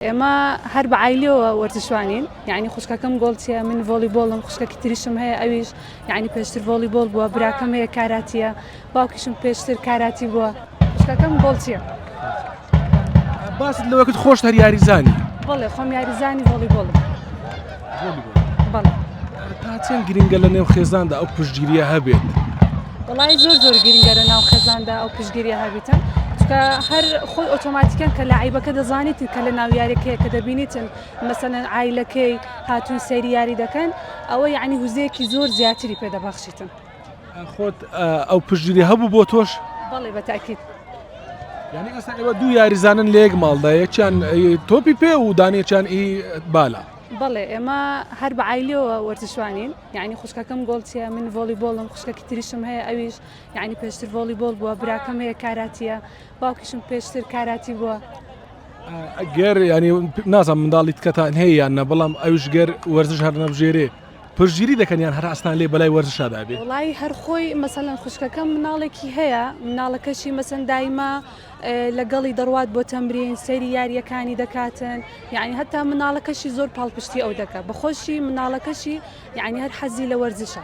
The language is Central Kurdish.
اما هرب عائلي ورتشوانين يعني خوشكا كم قولتيا من فوليبول خوشكا كتريشم هي اويش يعني بيشتر فوليبول بوا براكم هي كاراتيا باوكيشم بيشتر كاراتي بوا خوشكا كم قولتيا باس لو كنت خوش هر یاریزانی بله خم يارزاني فوليبول فۆلیبۆل بله تا چەند گرنگە لە نێو خێزاندا ئەو پشتگیریە هەبێت والله زور گرینگەرە ناو خەزاندا ئەو پشتگیریە هەبیتن چکە هەر خۆی ئۆتۆماتیکەن کە لە عیبەکە دەزانیتن کە لە ناو یاریەکەیە کە دەبینیتن مەسەلەن عایلەکەی هاتووی سەیری یاری دەکەن ئەوە یعنی هوزەیەکی زۆر زیاتری پێدەبەخشیتن خۆت ئەو پشتگیری هەبوو بۆ تۆش بەڵێ بەتاکید یعنی ئێستا ئێوە دوو یاریزانن لە یەک ماڵدا یەکیان تۆپی پێ و دانێکیان ئی بالا بەڵێ ئێمە هەر بە عایلەوە وەرزشوانین یعنی خوشکەکەم گۆڵچیە من ڤۆلیبۆڵم خوشکەکی تریشم هەیە ئەویش یعنی پێشتر ڤۆلیبۆڵ بووە براکەم هەیە کاراتیە باوکیشم پێشتر کاراتی بووە گەر ینی نازانم منداڵی تکەتان هەیە یان نە بەڵام ئەوش گەر وەرزش هەر نەبژێرێ پشتگیری دەکەنیان هەر ئەستان لێ بەلای وەرزشادا بێ وڵی هەر خۆی مەسەلەن خوشکەکەم مناڵێکی هەیە مناڵەکەشی مەسەن دایما لەگەڵی دەڕوات بۆ تەمرین سەیری یاریەکانی دەکاتن یعنی هەتا مناڵەکەشی زۆر پاڵپشتی ئەو دەکات بەخۆشی مناڵەکەشی یعنی هەر حەزی لە وەرزشە